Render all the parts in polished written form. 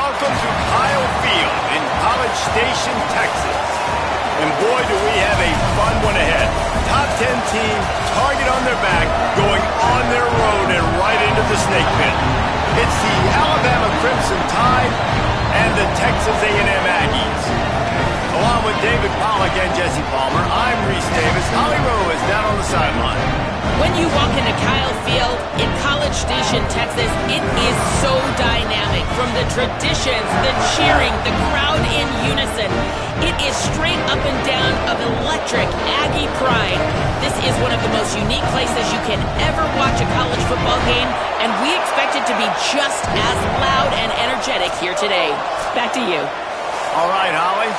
Welcome to Kyle Field in College Station, Texas. And boy, do we have a fun one ahead. Top 10 team, target on their back, going on their road and right into the snake pit. It's the Alabama Crimson Tide and the Texas A&M Aggies. Along with David Pollack and Jesse Palmer, I'm Reese Davis. Holly Rowe is down on the sideline. When you walk into Kyle Field in College Station, Texas, it is so dynamic. From the traditions, the cheering, the crowd in unison. It is straight up and down of electric Aggie pride. This is one of the most unique places you can ever watch a college football game, and we expect it to be just as loud and energetic here today. Back to you. All right, Holly.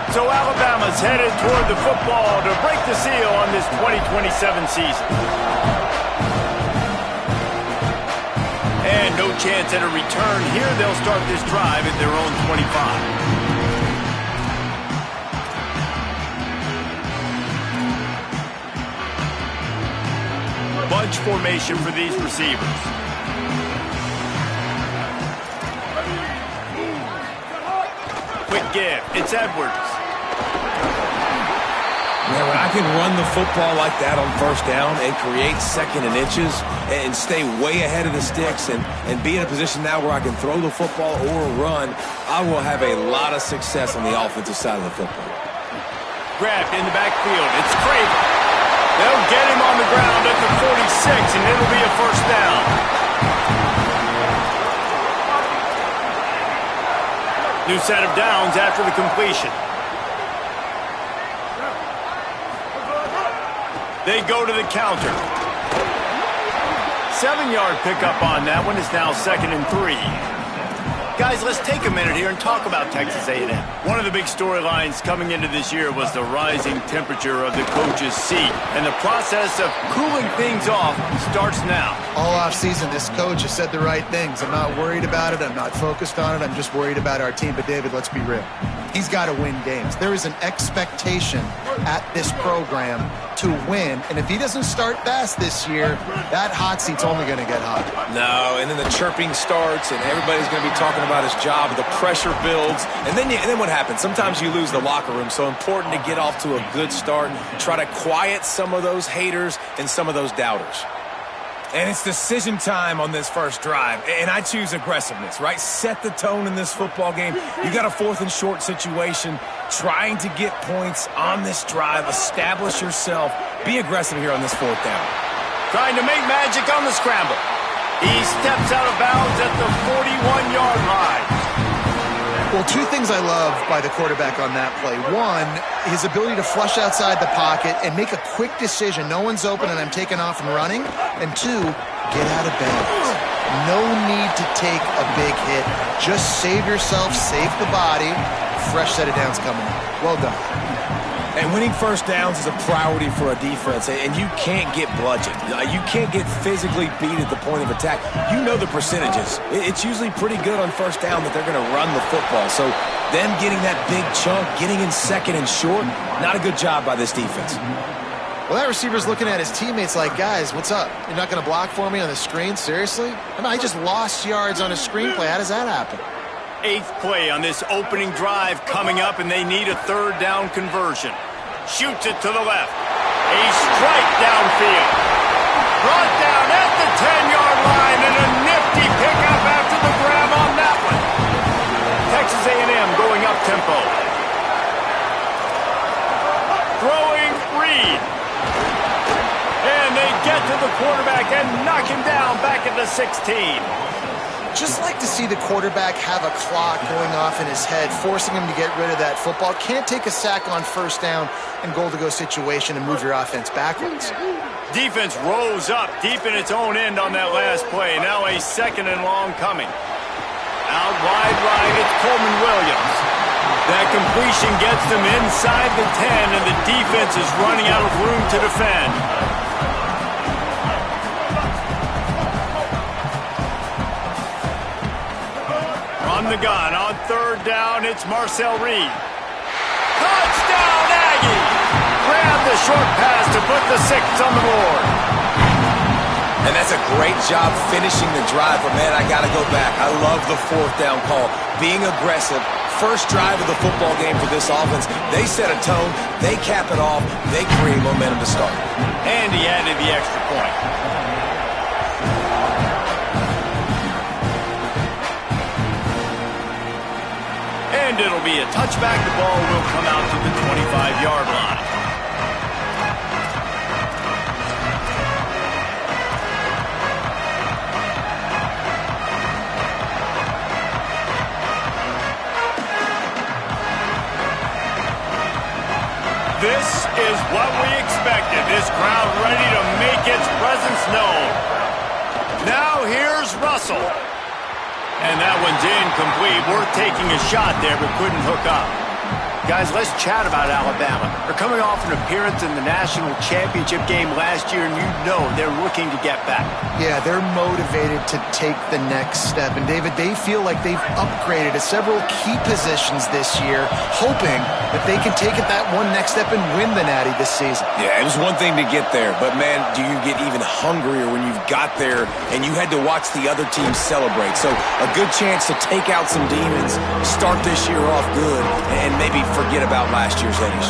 So Alabama's headed toward the football to break the seal on this 2027 season. And no chance at a return here. They'll start this drive at their own 25. Bunch formation for these receivers. Quick give. It's Edwards. Man, when I can run the football like that on first down and create second and inches and stay way ahead of the sticks and be in a position now where I can throw the football or run, I will have a lot of success on the offensive side of the football. Grabbed in the backfield. It's Craven. They'll get him on the ground at the 46, and it'll be a first down. New set of downs after the completion. They go to the counter. 7-yard pickup on that one. It's now 2nd and 3. Guys, let's take a minute here and talk about Texas A&M. One of the big storylines coming into this year was the rising temperature of the coach's seat. And the process of cooling things off starts now. All offseason, this coach has said the right things. I'm not worried about it. I'm not focused on it. I'm just worried about our team. But, David, let's be real. He's got to win games. There is an expectation at this program to win. And if he doesn't start fast this year, that hot seat's only going to get hot. No, and then the chirping starts, and everybody's going to be talking about his job. The pressure builds, and then what happens? Sometimes you lose the locker room. So important to get off to a good start. Try to quiet some of those haters and some of those doubters. And it's decision time on this first drive. And I choose aggressiveness, right? Set the tone in this football game. You got a 4th and short situation. Trying to get points on this drive. Establish yourself. Be aggressive here on this 4th down. Trying to make magic on the scramble. He steps out of bounds at the 41-yard line. Well, 2 things I love by the quarterback on that play. 1, his ability to flush outside the pocket and make a quick decision. No one's open and I'm taking off and running. And 2, get out of bounds. No need to take a big hit. Just save yourself, save the body. Fresh set of downs coming up. Well done. And winning first downs is a priority for a defense, and you can't get bludgeoned. You can't get physically beat at the point of attack. You know the percentages. It's usually pretty good on first down that they're going to run the football. So them getting that big chunk, getting in 2nd and short, not a good job by this defense. Well, that receiver's looking at his teammates like, guys, what's up? You're not going to block for me on the screen? Seriously? I mean, I just lost yards on a screenplay. How does that happen? 8th play on this opening drive coming up, and they need a 3rd down conversion. Shoots it to the left. A strike downfield. Brought down at the 10-yard line, and a nifty pickup after the grab on that one. Texas A&M going up tempo. Throwing Reed. And they get to the quarterback and knock him down back at the 16. Just like to see the quarterback have a clock going off in his head, forcing him to get rid of that football. Can't take a sack on first down and goal-to-go situation and move your offense backwards. Defense rose up deep in its own end on that last play. Now a 2nd and long coming. Out wide right, it's Coleman Williams. That completion gets them inside the 10, and the defense is running out of room to defend. From the gun on third down, it's Marcel Reed. Touchdown, Aggie! Grab the short pass to put the 6 on the board. And that's a great job finishing the drive, but man, I got to go back. I love the 4th down call. Being aggressive, first drive of the football game for this offense. They set a tone, they cap it off, they create momentum to start. And he added the extra point. And it'll be a touchback. The ball will come out to the 25-yard line. This is what we expected. This crowd ready to make its presence known. Now here's Russell. And that one's incomplete. Worth taking a shot there, but couldn't hook up. Guys, let's chat about Alabama. They're coming off an appearance in the national championship game last year, and you know they're looking to get back. Yeah, they're motivated to take the next step. And, David, they feel like they've upgraded to several key positions this year, hoping that they can take it that one next step and win the Natty this season. Yeah, it was one thing to get there, but, man, do you get even hungrier when you've got there and you had to watch the other team celebrate. So a good chance to take out some demons, start this year off good, and maybe forget about last year's headies.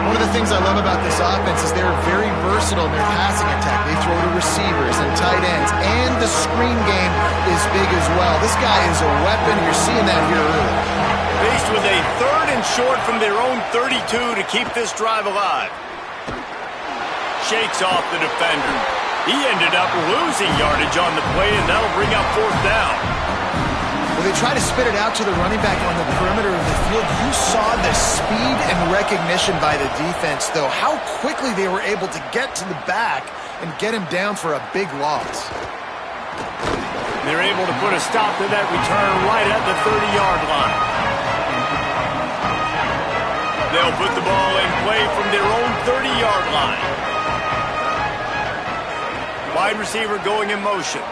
One of the things I love about this offense is they're very versatile in their passing attack. They throw to receivers and tight ends, and the screen game is big as well. This guy is a weapon. You're seeing that here early. Faced with a 3rd and short from their own 32 to keep this drive alive. Shakes off the defender. He ended up losing yardage on the play, and that'll bring up 4th down. Well, they try to spit it out to the running back on the perimeter of the field. You saw the speed and recognition by the defense, though. How quickly they were able to get to the back and get him down for a big loss. They're able to put a stop to that return right at the 30-yard line. They'll put the ball in play from their own 30-yard line. Wide receiver going in motion.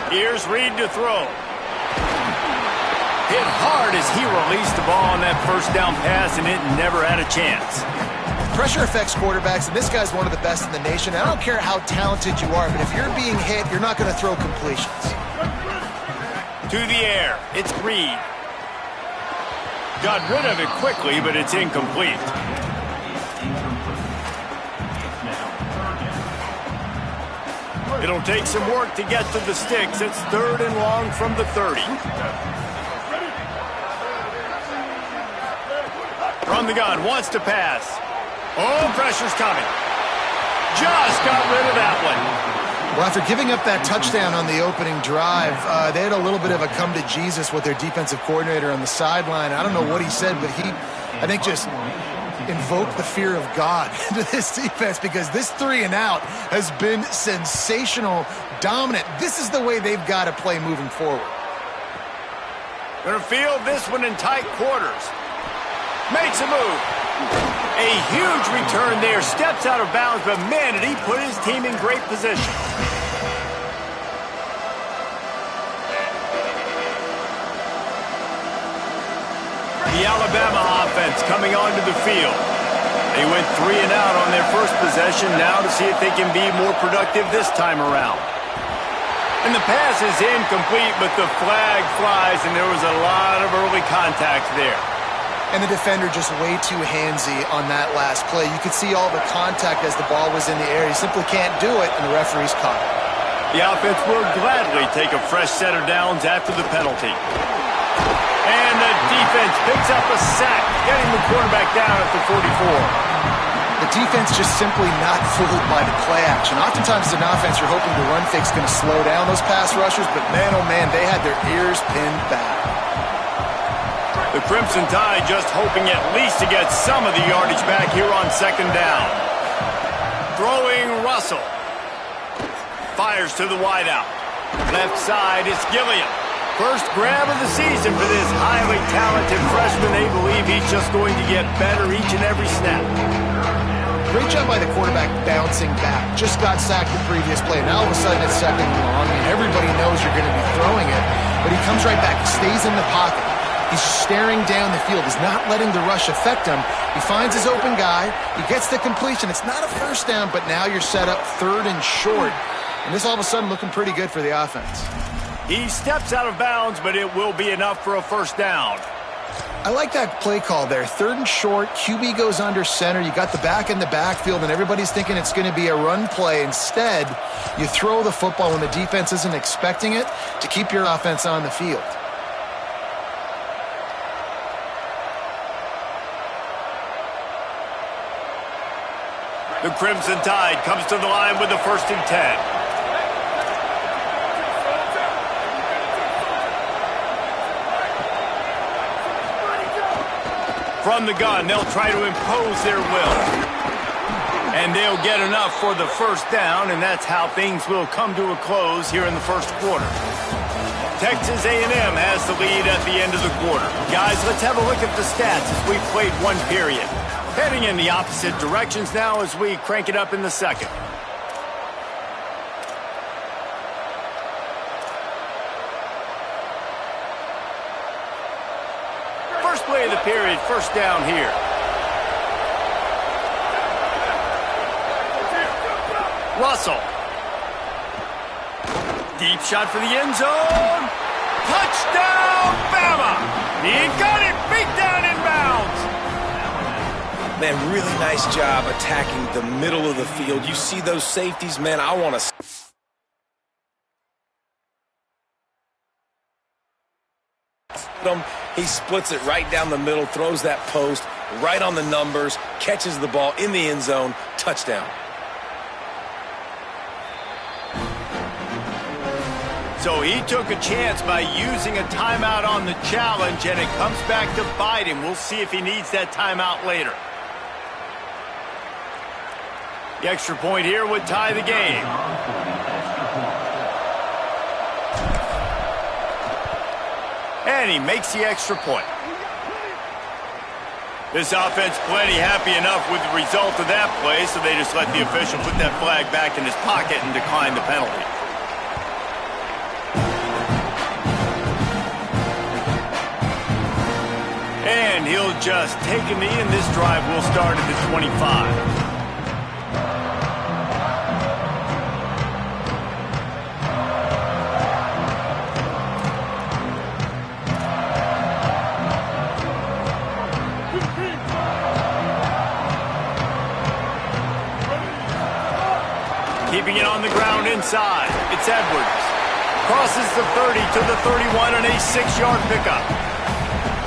Here's Reed to throw. Hit hard as he released the ball on that first down pass, and it never had a chance. Pressure affects quarterbacks, and this guy's one of the best in the nation. I don't care how talented you are, but if you're being hit, you're not going to throw completions. To the air, it's Reed. Got rid of it quickly, but it's incomplete. It'll take some work to get to the sticks. It's 3rd and long from the 30. From the gun, wants to pass. Oh, pressure's coming. Just got rid of that one. Well, after giving up that touchdown on the opening drive, they had a little bit of a come to Jesus with their defensive coordinator on the sideline. I don't know what he said, but he, I think, just invoked the fear of God into this defense, because this 3 and out has been sensational, dominant. This is the way they've got to play moving forward. Gonna field this one in tight quarters. Makes a move. A huge return there. Steps out of bounds, but man, did he put his team in great position. The Alabama offense coming onto the field. They went 3 and out on their first possession, now to see if they can be more productive this time around. And the pass is incomplete, but the flag flies, and there was a lot of early contact there. And the defender just way too handsy on that last play. You could see all the contact as the ball was in the air. He simply can't do it, and the referee's caught it. The offense will gladly take a fresh set of downs after the penalty. And the defense picks up a sack, getting the quarterback down at the 44. The defense just simply not fooled by the play action. Oftentimes as an offense, you're hoping the run fake's going to slow down those pass rushers, but man, oh man, they had their ears pinned back. The Crimson Tide just hoping at least to get some of the yardage back here on 2nd down. Throwing Russell. Fires to the wideout. Left side, it's Gilliam. First grab of the season for this highly talented freshman. They believe he's just going to get better each and every snap. Great job by the quarterback bouncing back. Just got sacked the previous play. Now all of a sudden it's second and long, and everybody knows you're going to be throwing it. But he comes right back, stays in the pocket. He's staring down the field. He's not letting the rush affect him. He finds his open guy. He gets the completion. It's not a first down, but now you're set up 3rd and short. And this all of a sudden looking pretty good for the offense. He steps out of bounds, but it will be enough for a first down. I like that play call there. 3rd and short, QB goes under center. You got the back in the backfield, and everybody's thinking it's going to be a run play. Instead, you throw the football when the defense isn't expecting it to keep your offense on the field. The Crimson Tide comes to the line with the 1st and 10. From the gun, they'll try to impose their will. And they'll get enough for the first down, and that's how things will come to a close here in the first quarter. Texas A&M has the lead at the end of the quarter. Guys, let's have a look at the stats as we played one period. Heading in the opposite directions now as we crank it up in the second. First play of the period, first down here. Russell. Deep shot for the end zone. Touchdown, Bama! He got it, beat down inbounds. Man, really nice job attacking the middle of the field. You see those safeties, man, I want to... He splits it right down the middle, throws that post right on the numbers, catches the ball in the end zone, touchdown. So he took a chance by using a timeout on the challenge, and it comes back to bite him. We'll see if he needs that timeout later. The extra point here would tie the game. And he makes the extra point. This offense plenty happy enough with the result of that play, so they just let the official put that flag back in his pocket and decline the penalty. And he'll just take a knee, and this drive will start at the 25. Keeping it on the ground inside. It's Edwards. Crosses the 30 to the 31 and a 6-yard pickup.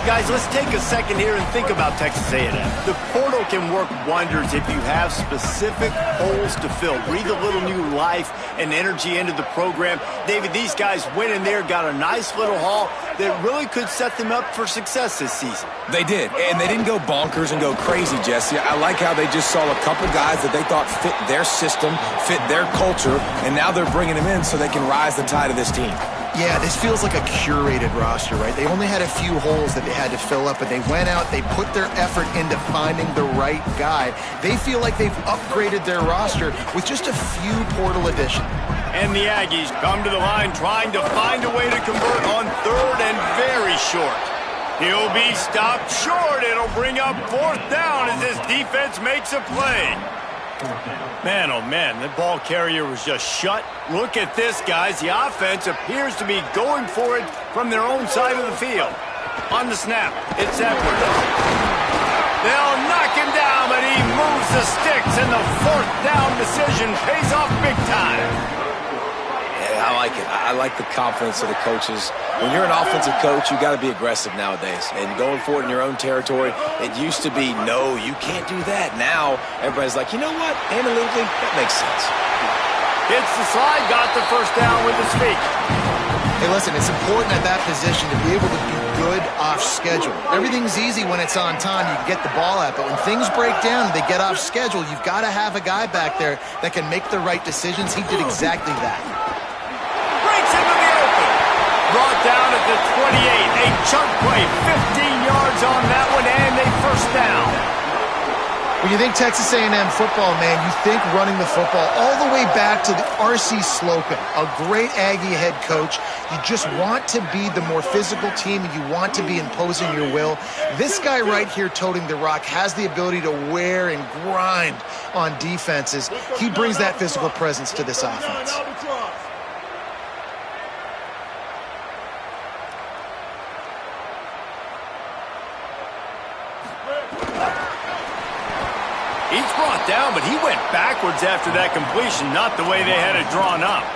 Guys, let's take a second here and think about Texas A&M. The portal can work wonders if you have specific holes to fill. Breathe a little new life and energy into the program. David, these guys went in there, got a nice little haul that really could set them up for success this season. They did, and they didn't go bonkers and go crazy, Jesse. I like how they just saw a couple guys that they thought fit their system, fit their culture, and now they're bringing them in so they can rise the tide of this team. Yeah, this feels like a curated roster, right? They only had a few holes that they had to fill up, but they went out, they put their effort into finding the right guy. They feel like they've upgraded their roster with just a few portal additions. And the Aggies come to the line trying to find a way to convert on 3rd and very short. He'll be stopped short. It'll bring up 4th down as this defense makes a play. Man, oh man, the ball carrier was just shut. Look at this, guys. The offense appears to be going for it from their own side of the field. On the snap, it's Edwards. They'll knock him down, but he moves the sticks, and the 4th down decision pays off big time. I like it. I like the confidence of the coaches. When you're an offensive coach, you got to be aggressive nowadays. And going for it in your own territory, it used to be, no, you can't do that. Now, everybody's like, you know what? Analytically, that makes sense. Hits the slide, got the first down with his feet. Hey, listen, it's important at that position to be able to be good off schedule. Everything's easy when it's on time. You can get the ball out. But when things break down and they get off schedule, you've got to have a guy back there that can make the right decisions. He did exactly that. Brought down at the 28, a chunk play, 15 yards on that one, and a first down. When you think Texas A&M football, man, you think running the football all the way back to the R.C. Slocum, a great Aggie head coach. You just want to be the more physical team, and you want to be imposing your will. This guy right here toting the rock has the ability to wear and grind on defenses. He brings that physical presence to this offense. He's brought down, but he went backwards after that completion, not the way they had it drawn up.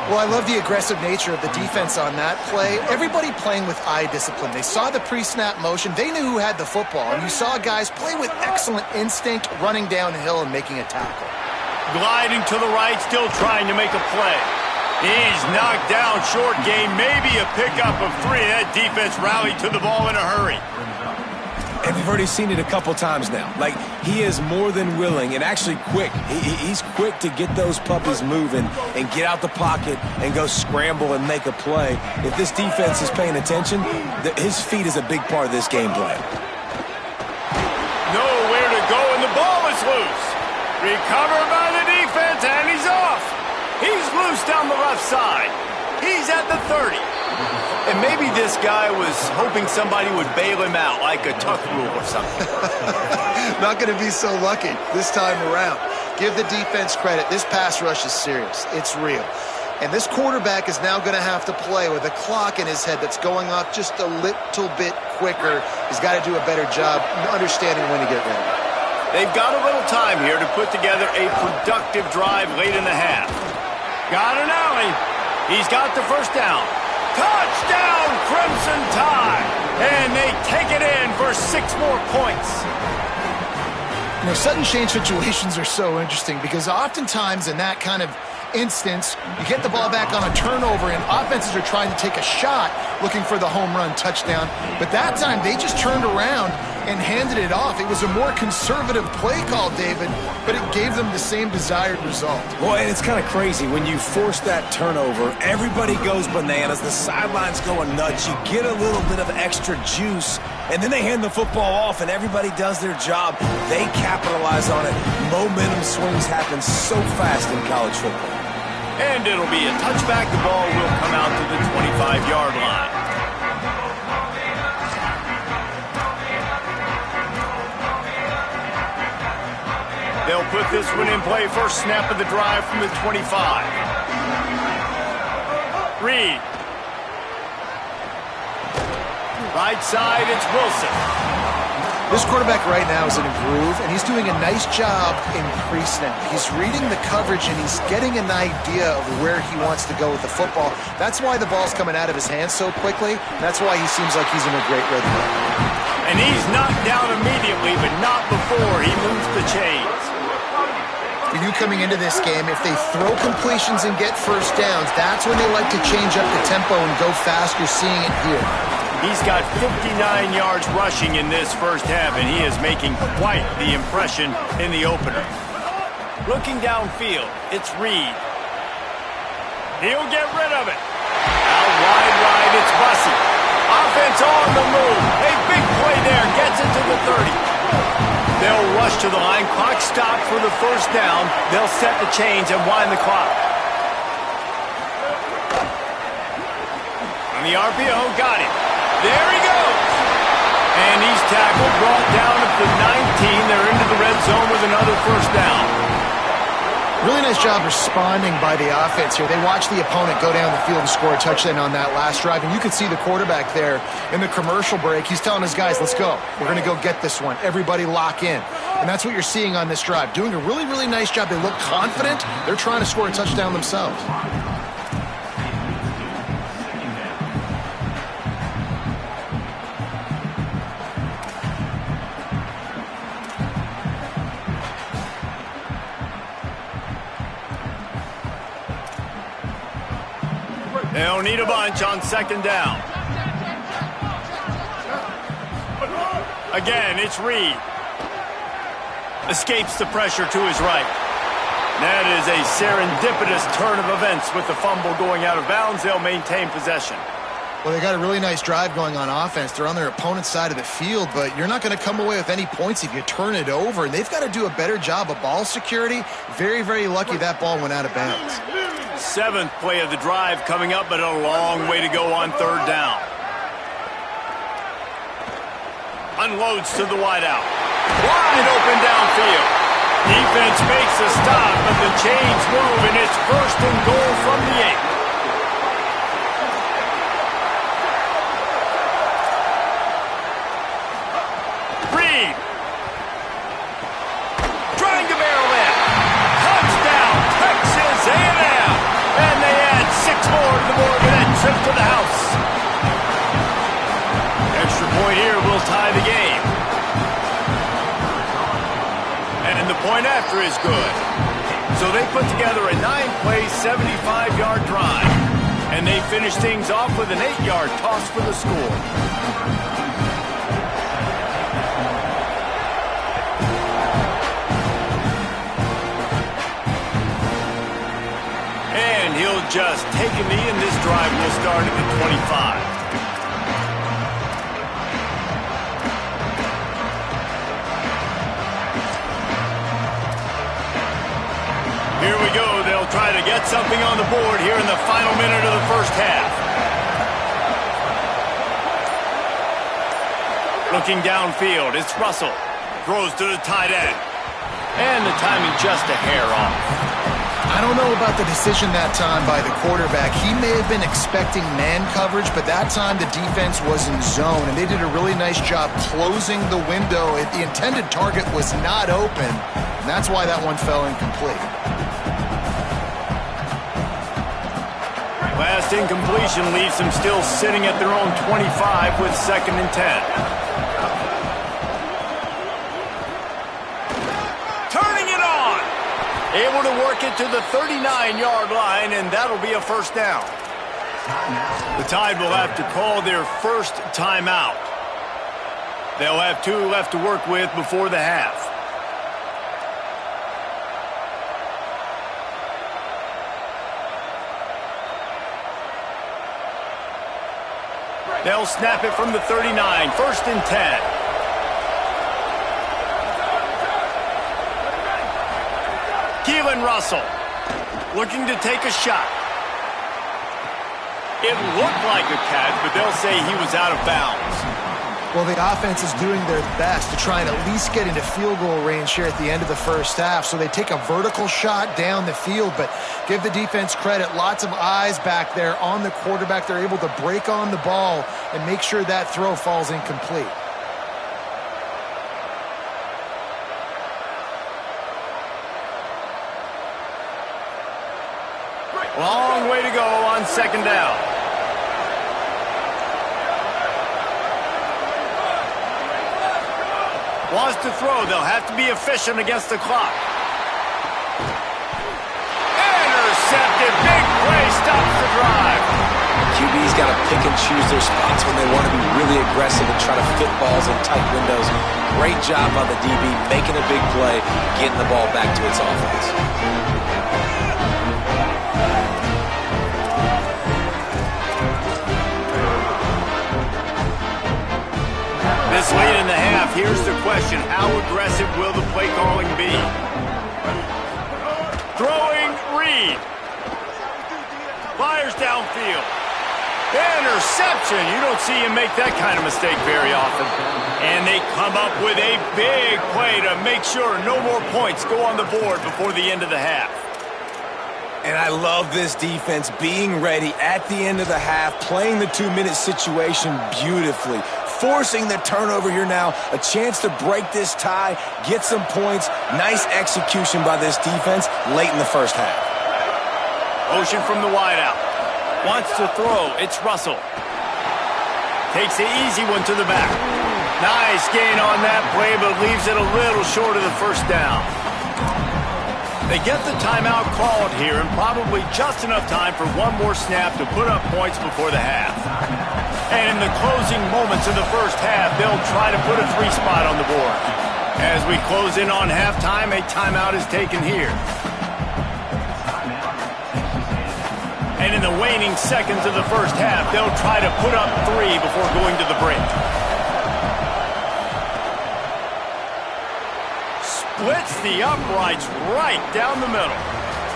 Well, I love the aggressive nature of the defense on that play. Everybody playing with eye discipline. They saw the pre-snap motion. They knew who had the football. And you saw guys play with excellent instinct, running downhill and making a tackle. Gliding to the right, still trying to make a play. He's knocked down short game, maybe a pickup of 3. That defense rallied to the ball in a hurry. And we've already seen it a couple times now. Like, he is more than willing and actually quick. He's quick to get those puppies moving and get out the pocket and go scramble and make a play. If this defense is paying attention, his feet is a big part of this game plan. Nowhere to go, and the ball is loose. Recovered by the defense, and he's off. He's loose down the left side. He's at the 30. And maybe this guy was hoping somebody would bail him out, like a tuck rule or something. Not going to be so lucky this time around. Give the defense credit. This pass rush is serious. It's real. And this quarterback is now going to have to play with a clock in his head that's going off just a little bit quicker. He's got to do a better job understanding when to get ready. They've got a little time here to put together a productive drive late in the half. Got an alley. He's got the first down. Touchdown, Crimson Tide! And they take it in for 6 more points. You know, sudden change situations are so interesting because oftentimes in that kind of instance, you get the ball back on a turnover and offenses are trying to take a shot looking for the home run touchdown. But that time, they just turned around and handed it off. It was a more conservative play call, David, but it gave them the same desired result. Well, and it's kind of crazy. When you force that turnover, everybody goes bananas. The sidelines go nuts. You get a little bit of extra juice, and then they hand the football off, and everybody does their job. They capitalize on it. Momentum swings happen so fast in college football. And it'll be a touchback. The ball will come out to the 25-yard line. They'll put this one in play. First snap of the drive from the 25. Reed. Right side, it's Wilson. This quarterback right now is in a groove, and he's doing a nice job in pre-snap. He's reading the coverage, and he's getting an idea of where he wants to go with the football. That's why the ball's coming out of his hands so quickly, and that's why he seems like he's in a great rhythm. And he's knocked down immediately, but not before he moves the chains. For you coming into this game, if they throw completions and get first downs, that's when they like to change up the tempo and go fast. You're seeing it here. He's got 59 yards rushing in this first half, and he is making quite the impression in the opener. Looking downfield, it's Reed. He'll get rid of it. Out wide right, it's Bussey. Offense on the move. A big play there, gets it to the 30. They'll rush to the line. Clock stopped for the first down. They'll set the chains and wind the clock. On the RPO, got him. There he goes. And he's tackled, brought down at the 19. They're into the red zone with another first down. Really nice job responding by the offense here. They watched the opponent go down the field and score a touchdown on that last drive. And you could see the quarterback there in the commercial break. He's telling his guys, let's go. We're going to go get this one. Everybody lock in. And that's what you're seeing on this drive. Doing a really, really nice job. They look confident. They're trying to score a touchdown themselves. They'll need a bunch on second down. Again, it's Reed. Escapes the pressure to his right. That is a serendipitous turn of events with the fumble going out of bounds. They'll maintain possession. Well, they got a really nice drive going on offense. They're on their opponent's side of the field, but you're not going to come away with any points if you turn it over. And they've got to do a better job of ball security. Very, very lucky that ball went out of bounds. 7th play of the drive coming up, but a long way to go on 3rd down. Unloads to the wideout. Wide open downfield. Defense makes a stop, but the chains move, and it's 1st and goal from the 8. Reed. Trying to barrel in. Touchdown, Texas A&M. And they add 6 more to the board with that trip to the house. Extra point here will tie the game. And the point after is good. So they put together a 9-play, 75-yard drive. And they finish things off with an 8-yard toss for the score. And he'll just take a knee, and this drive will start at the 25. Here we go. They'll try to get something on the board here in the final minute of the first half. Looking downfield, it's Russell. Throws to the tight end. And the timing just a hair off. I don't know about the decision that time by the quarterback. He may have been expecting man coverage, but that time the defense was in zone, and they did a really nice job closing the window. The intended target was not open, and that's why that one fell incomplete. Last incompletion leaves them still sitting at their own 25 with 2nd and 10. Turning it on. Able to work it to the 39-yard line, and that'll be a 1st down. The Tide will have to call their first timeout. They'll have 2 left to work with before the half. They'll snap it from the 39, 1st and 10. Keelan Russell looking to take a shot. It looked like a catch, but they'll say he was out of bounds. Well, the offense is doing their best to try and at least get into field goal range here at the end of the first half. So they take a vertical shot down the field, but give the defense credit. Lots of eyes back there on the quarterback. They're able to break on the ball and make sure that throw falls incomplete. Long way to go on 2nd down. Wants to throw. They'll have to be efficient against the clock. Intercepted. Big play. Stops the drive. QB's got to pick and choose their spots when they want to be really aggressive and try to fit balls in tight windows. Great job by the DB making a big play, getting the ball back to its offense. This late in the half, here's the question. How aggressive will the play calling be? Throwing Reed. Fires downfield. Interception. You don't see him make that kind of mistake very often. And they come up with a big play to make sure no more points go on the board before the end of the half. And I love this defense being ready at the end of the half, playing the 2-minute situation beautifully, forcing the turnover here now, a chance to break this tie, get some points. Nice execution by this defense late in the first half. Motion from the wideout. Wants to throw. It's Russell. Takes the easy one to the back. Nice gain on that play, but leaves it a little short of the 1st down. They get the timeout called here, and probably just enough time for one more snap to put up points before the half. And in the closing moments of the first half, they'll try to put a 3 spot on the board. As we close in on halftime, a timeout is taken here. And in the waning seconds of the first half, they'll try to put up 3 before going to the break. Splits the uprights right down the middle.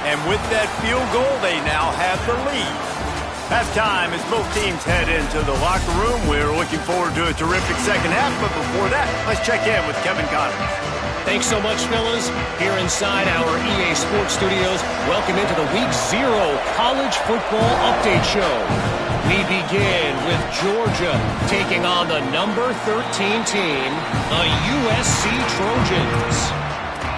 And with that field goal, they now have the lead. Halftime as both teams head into the locker room. We're looking forward to a terrific second half, but before that, let's check in with Kevin Connors. Thanks so much, fellas. Here inside our EA Sports Studios, welcome into the Week 0 College Football Update Show. We begin with Georgia taking on the number 13 team, the USC Trojans.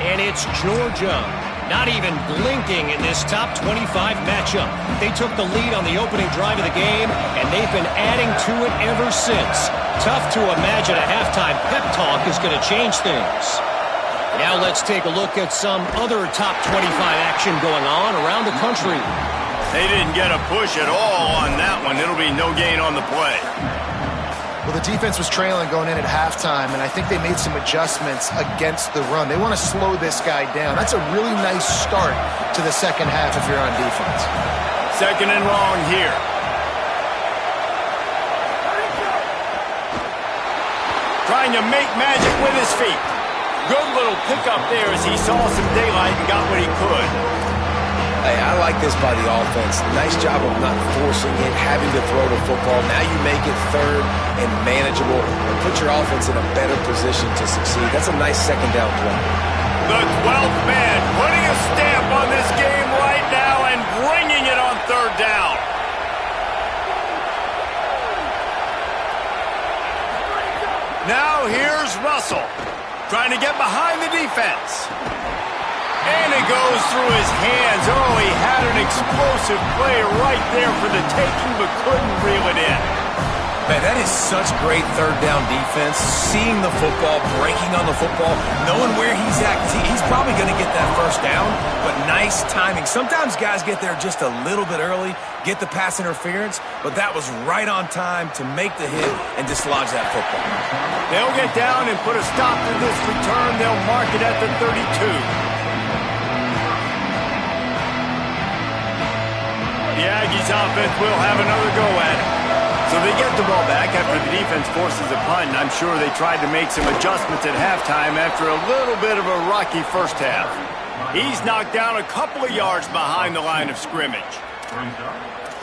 And it's Georgia not even blinking in this top 25 matchup. They took the lead on the opening drive of the game, and they've been adding to it ever since. Tough to imagine a halftime pep talk is going to change things. Now let's take a look at some other top 25 action going on around the country. They didn't get a push at all on that one. It'll be no gain on the play. Well, the defense was trailing going in at halftime, and I think they made some adjustments against the run. They want to slow this guy down. That's a really nice start to the second half if you're on defense. Second and long here. Trying to make magic with his feet. Good little pickup there as he saw some daylight and got what he could. Hey, I like this by the offense. Nice job of not forcing it, having to throw the football. Now you make it third and manageable and put your offense in a better position to succeed. That's a nice second down play. The 12th man putting a stamp on this game right now and bringing it on third down. Now here's Russell trying to get behind the defense. And it goes through his hands. Oh, he had an explosive play right there for the taking, but couldn't reel it in. Man, that is such great third down defense. Seeing the football, breaking on the football, knowing where he's at. He's probably going to get that first down, but nice timing. Sometimes guys get there just a little bit early, get the pass interference, but that was right on time to make the hit and dislodge that football. They'll get down and put a stop to this return. They'll mark it at the 32. The Aggies offense will have another go at it. So they get the ball back after the defense forces a punt, and I'm sure they tried to make some adjustments at halftime after a little bit of a rocky first half. He's knocked down a couple of yards behind the line of scrimmage.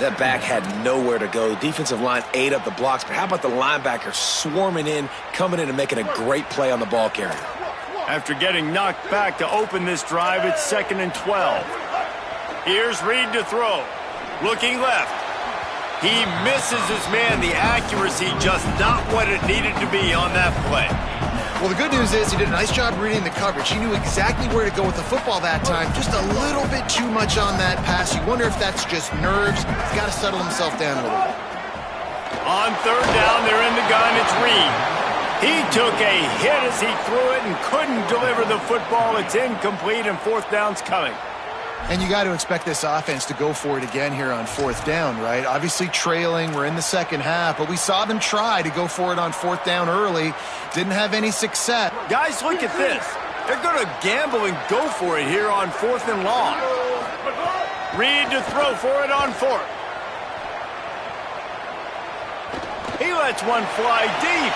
That back had nowhere to go. The defensive line ate up the blocks, but how about the linebacker swarming in, coming in and making a great play on the ball carrier? After getting knocked back to open this drive, it's 2nd and 12. Here's Reed to throw. Looking left. He misses his man. The accuracy just not what it needed to be on that play. Well, the good news is he did a nice job reading the coverage. He knew exactly where to go with the football that time. Just a little bit too much on that pass. You wonder if that's just nerves. He's got to settle himself down a little bit. On third down, they're in the gun. It's Reed. He took a hit as he threw it and couldn't deliver the football. It's incomplete, and fourth down's coming. And you got to expect this offense to go for it again here on fourth down, right? Obviously trailing, we're in the second half, but we saw them try to go for it on fourth down early. Didn't have any success. Guys, look at this. They're going to gamble and go for it here on 4th and long. Reed to throw for it on 4th. He lets one fly deep.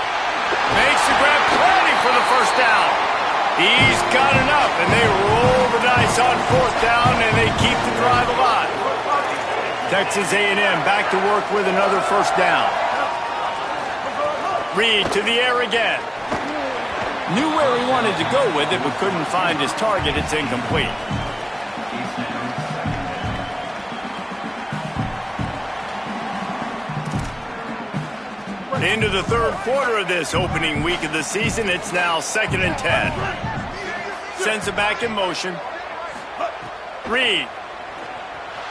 Makes the grab plenty for the first down. He's got enough, and they roll the dice on 4th down, and they keep the drive alive. Texas A&M back to work with another first down. Reed to the air again. Knew where he wanted to go with it, but couldn't find his target. It's incomplete. Into the third quarter of this opening week of the season, it's now 2nd and 10. Sends it back in motion. Reed.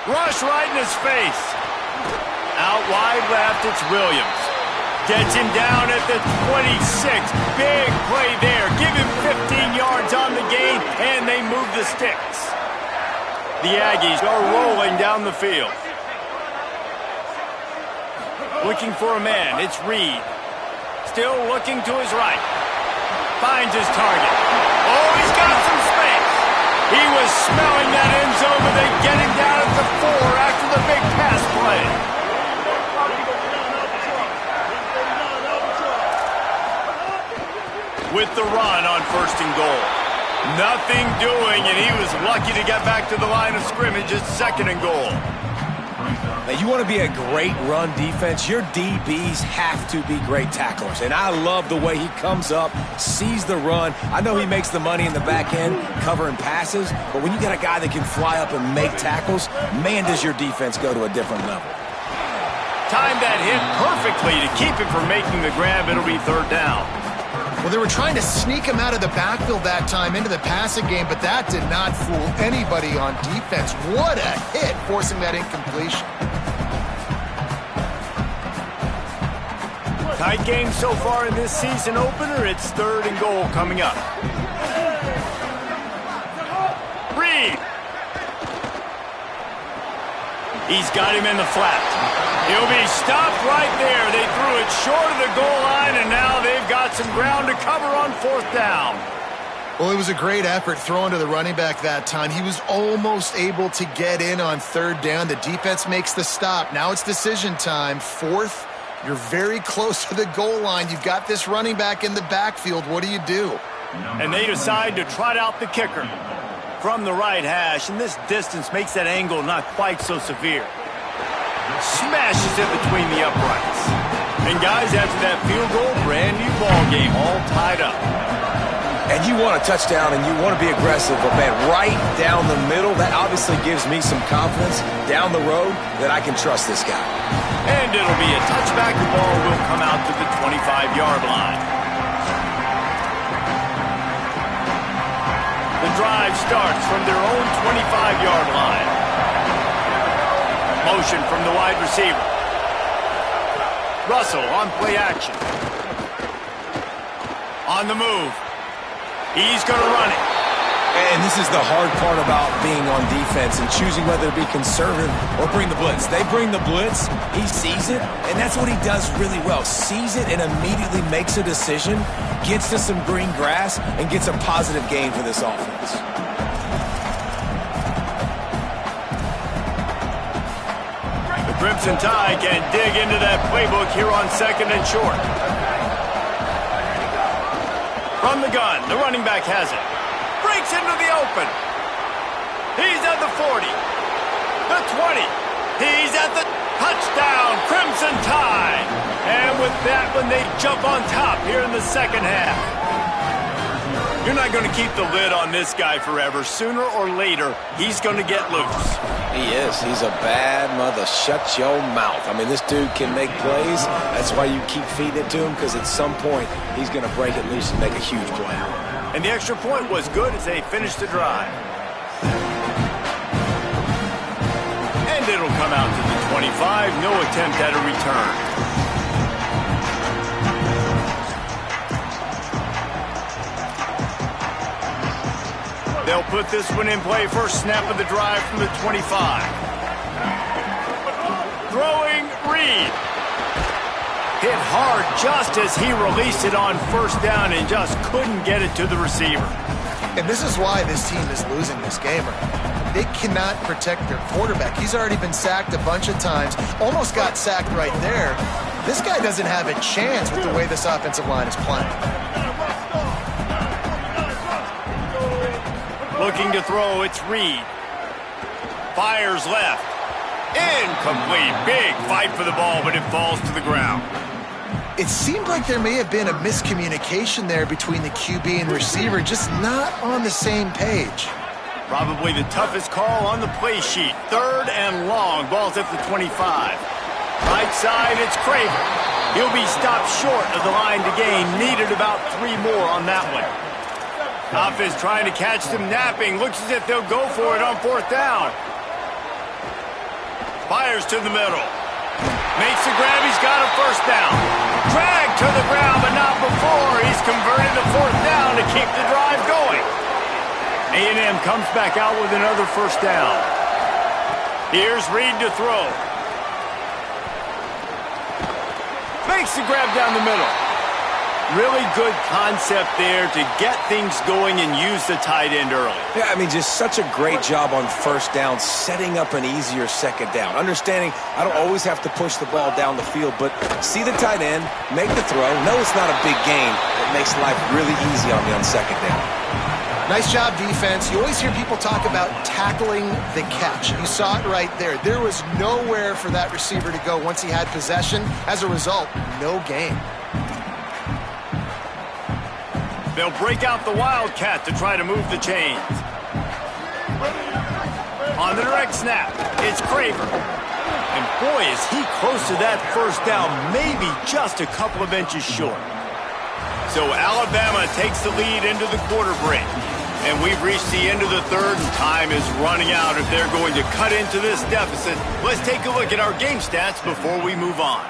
Rush right in his face. Out wide left, it's Williams. Gets him down at the 26. Big play there. Give him 15 yards on the gain, and they move the sticks. The Aggies are rolling down the field. Looking for a man, it's Reed. Still looking to his right. Finds his target. Oh, he's got some space. He was smelling that end zone, but they get him down at the 4 after the big pass play. With the run on 1st and goal. Nothing doing, and he was lucky to get back to the line of scrimmage at 2nd and goal. Now, you want to be a great run defense, your DBs have to be great tacklers. And I love the way he comes up, sees the run. I know he makes the money in the back end covering passes, but when you got a guy that can fly up and make tackles, man, does your defense go to a different level. Timed that hit perfectly to keep him from making the grab. It'll be 3rd down. Well, they were trying to sneak him out of the backfield that time into the passing game, but that did not fool anybody on defense. What a hit, forcing that incompletion. Tight game so far in this season opener. It's 3rd and goal coming up. Reed. He's got him in the flat. He'll be stopped right there. They threw it short of the goal line, and now they've got some ground to cover on 4th down. Well, it was a great effort throwing to the running back that time. He was almost able to get in on 3rd down. The defense makes the stop. Now it's decision time. 4th, you're very close to the goal line. You've got this running back in the backfield. What do you do? And they decide to trot out the kicker from the right hash, and this distance makes that angle not quite so severe. Smashes it between the uprights. And guys, after that field goal, brand new ball game, all tied up. And you want a touchdown and you want to be aggressive, but man, right down the middle, that obviously gives me some confidence down the road that I can trust this guy. And it'll be a touchback. The ball will come out to the 25-yard line. The drive starts from their own 25-yard line. Motion from the wide receiver. Russell on play action. On the move. He's going to run it. And this is the hard part about being on defense and choosing whether to be conservative or bring the blitz. They bring the blitz, he sees it, and that's what he does really well. Sees it and immediately makes a decision, gets to some green grass, and gets a positive gain for this offense. The Crimson Tide can dig into that playbook here on 2nd and short. From the gun, the running back has it. Breaks into the open. He's at the 40. The 20. He's at the touchdown. Crimson Tide. And with that one, they jump on top here in the 2nd half. You're not going to keep the lid on this guy forever. Sooner or later, he's going to get loose. He is. He's a bad mother. Shut your mouth. I mean, this dude can make plays. That's why you keep feeding it to him, because at some point, he's going to break it loose and make a huge play. And the extra point was good as they finished the drive. And it'll come out to the 25. No attempt at a return. They'll put this one in play. First snap of the drive from the 25. Throwing Reed. Hit hard just as he released it on 1st down and just couldn't get it to the receiver. And this is why this team is losing this game. They cannot protect their quarterback. He's already been sacked a bunch of times. Almost got sacked right there. This guy doesn't have a chance with the way this offensive line is playing. Looking to throw, it's Reed. Fires left. Incomplete. Big fight for the ball, but it falls to the ground. It seemed like there may have been a miscommunication there between the QB and receiver, just not on the same page. Probably the toughest call on the play sheet. 3rd and long. Ball's at the 25. Right side, it's Craven. He'll be stopped short of the line to gain. Needed about 3 more on that one. Offense trying to catch them napping. Looks as if they'll go for it on 4th down. Fires to the middle. Makes the grab. He's got a 1st down. Drag to the ground, but not before. He's converted the 4th down to keep the drive going. A&M comes back out with another 1st down. Here's Reed to throw. Makes the grab down the middle. Really good concept there to get things going and use the tight end early. Yeah, I mean, just such a great job on first down, setting up an easier second down. Understanding I don't always have to push the ball down the field, but see the tight end, make the throw. No, it's not a big gain. It makes life really easy on me on second down. Nice job, defense. You always hear people talk about tackling the catch. You saw it right there. There was nowhere for that receiver to go once he had possession. As a result, no gain. They'll break out the Wildcat to try to move the chains. On the direct snap, it's Craver. And boy, is he close to that first down, maybe just a couple of inches short. So Alabama takes the lead into the quarter break. And we've reached the end of the third, and time is running out if they're going to cut into this deficit. Let's take a look at our game stats before we move on.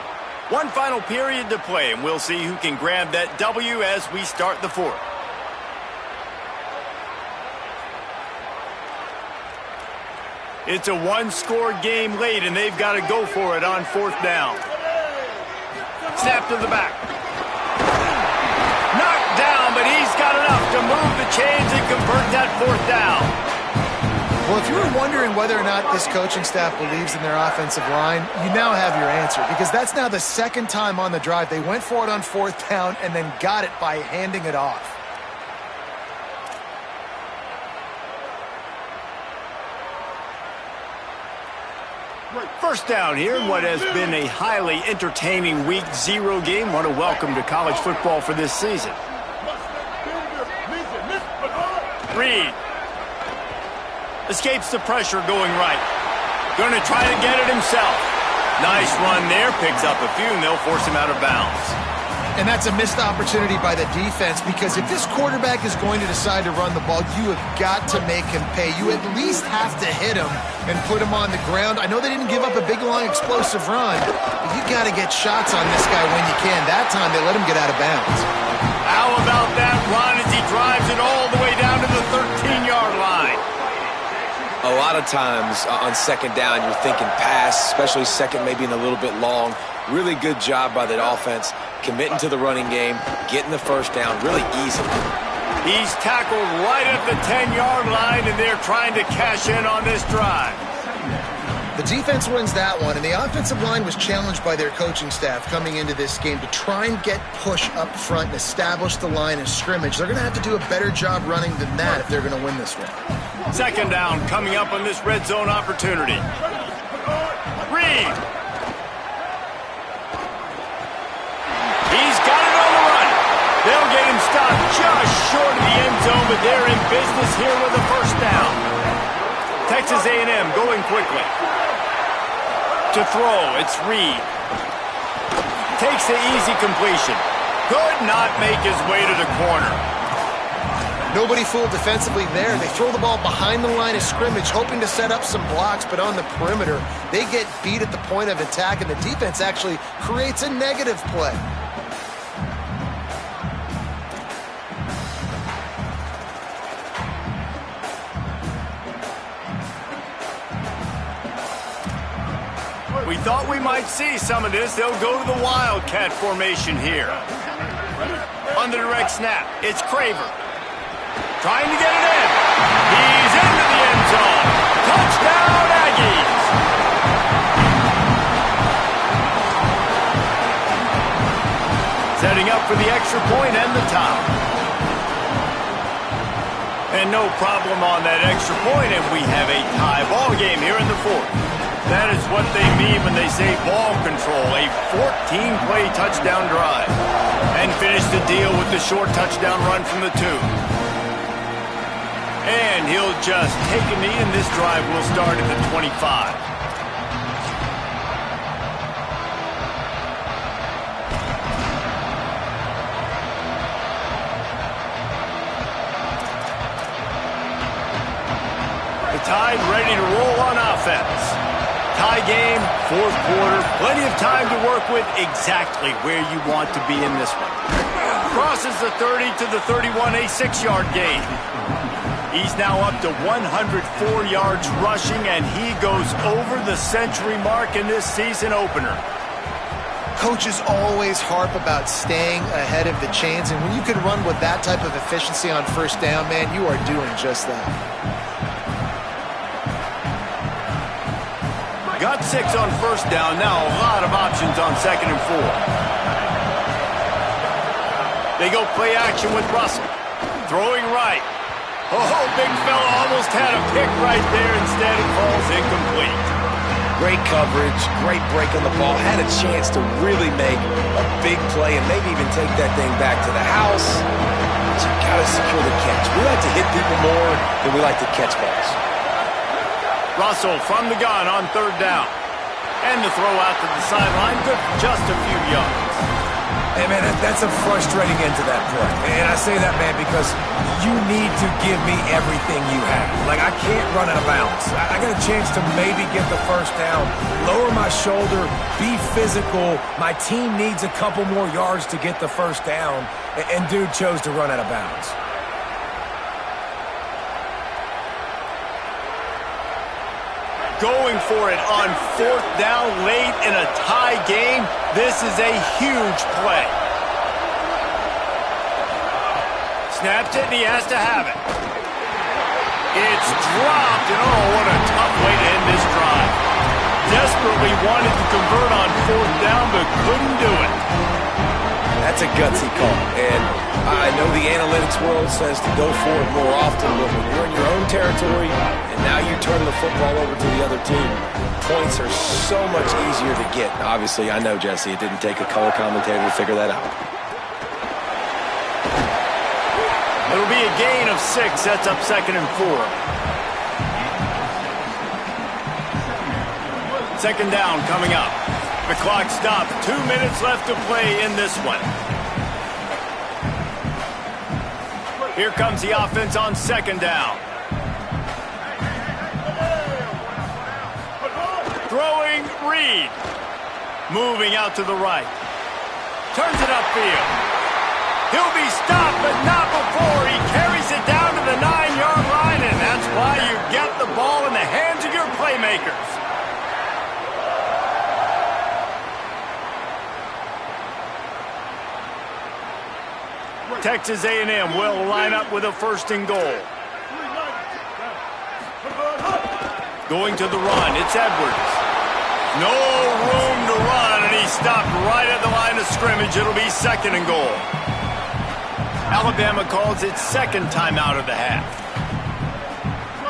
One final period to play, and we'll see who can grab that W as we start the fourth. It's a one-score game late, and they've got to go for it on fourth down. Snap to the back. Knocked down, but he's got enough to move the chains and convert that fourth down. Well, if you were wondering whether or not this coaching staff believes in their offensive line, you now have your answer, because that's now the second time on the drive. They went for it on fourth down and then got it by handing it off. First down here in what has been a highly entertaining Week 0 game. Want to welcome to college football for this season. Reed escapes the pressure going right. Going to try to get it himself. Nice run there. Picks up a few, and they'll force him out of bounds. And that's a missed opportunity by the defense, because if this quarterback is going to decide to run the ball, you have got to make him pay. You at least have to hit him and put him on the ground. I know they didn't give up a big, long, explosive run, but you got to get shots on this guy when you can. That time, they let him get out of bounds. How about that run as he drives it all the way down to the 13-yard line? A lot of times on second down, you're thinking pass, especially second, maybe in a little bit long. Really good job by the offense, committing to the running game, getting the first down really easily. He's tackled right at the 10-yard line, and they're trying to cash in on this drive. The defense wins that one, and the offensive line was challenged by their coaching staff coming into this game to try and get push up front and establish the line of scrimmage. They're going to have to do a better job running than that if they're going to win this one. Second down coming up on this red zone opportunity. Reed. He's got it on the run. They'll get him stopped just short of the end zone, but they're in business here with a first down. Texas A&M going quickly. To throw, it's Reed. Takes the easy completion. Could not make his way to the corner. Nobody fooled defensively there. They throw the ball behind the line of scrimmage, hoping to set up some blocks, but on the perimeter, they get beat at the point of attack, and the defense actually creates a negative play. We thought we might see some of this. They'll go to the Wildcat formation here. On the direct snap, it's Craver. Trying to get it in. He's into the end zone. Touchdown, Aggies. Setting up for the extra point and the tie. And no problem on that extra point, and we have a tie ball game here in the fourth. That is what they mean when they say ball control, a 14-play touchdown drive. And finish the deal with the short touchdown run from the 2. And he'll just take a knee, and this drive will start at the 25. The Tide ready to roll on offense. Tie game, fourth quarter, plenty of time to work with, exactly where you want to be in this one. Crosses the 30 to the 31, a 6-yard gain. He's now up to 104 yards rushing, and he goes over the century mark in this season opener. Coaches always harp about staying ahead of the chains, and when you can run with that type of efficiency on first down, man, you are doing just that. Got 6 on first down. Now a lot of options on 2nd and 4. They go play action with Russell. Throwing right. Oh, big fella almost had a pick right there. Instead, it falls incomplete. Great coverage, great break on the ball. Had a chance to really make a big play and maybe even take that thing back to the house. But you got to secure the catch. We like to hit people more than we like to catch balls. Russell from the gun on 3rd down. And the throw out to the sideline. Good for just a few yards. Hey, man, that's a frustrating end to that play. And I say that, man, because you need to give me everything you have. Like, I can't run out of bounds. I got a chance to maybe get the first down, lower my shoulder, be physical. My team needs a couple more yards to get the first down, and dude chose to run out of bounds. Going for it on 4th down late in a tie game. This is a huge play. Snapped it, and he has to have it. It's dropped, and oh, what a tough way to end this drive. Desperately wanted to convert on 4th down, but couldn't do it. That's a gutsy call, and I know the analytics world says to go for it more often, but when you're in your own territory and now you turn the football over to the other team, points are so much easier to get. Obviously, I know, Jesse, it didn't take a color commentator to figure that out. It'll be a gain of 6, sets up 2nd and 4. 2nd down coming up. The clock stopped. 2 minutes left to play in this one. Here comes the offense on 2nd down. Throwing Reed. Moving out to the right. Turns it upfield. He'll be stopped, but not before. He carries it down to the 9-yard line, and that's why you get the ball in the hands of your playmakers. Texas A&M will line up with a 1st and goal. Going to the run, it's Edwards. No room to run, and he stopped right at the line of scrimmage. It'll be 2nd and goal. Alabama calls its 2nd timeout of the half.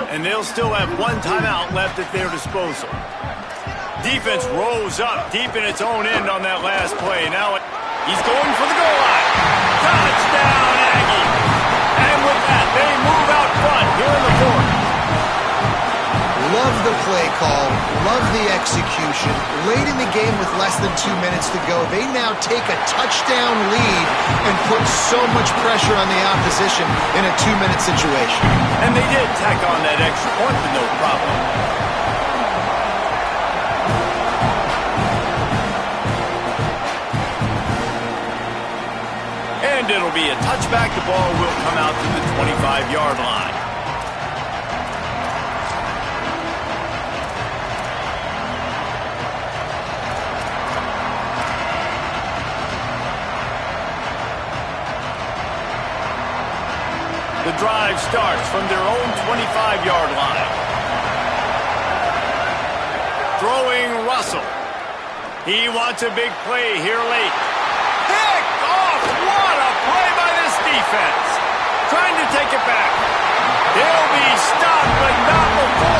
And they'll still have 1 timeout left at their disposal. Defense rose up deep in its own end on that last play. Now he's going for the goal line. Touchdown, Aggie. And with that, they move out front here in the 4th. Love the play call, love the execution. Late in the game with less than 2 minutes to go, they now take a touchdown lead and put so much pressure on the opposition in a 2-minute situation. And they did tack on that extra point with no problem. And it'll be a touchback. The ball will come out to the 25-yard line. The drive starts from their own 25-yard line. Throwing Russell. He wants a big play here late. Picked off! What a play by this defense. Trying to take it back. They'll be stopped, but not before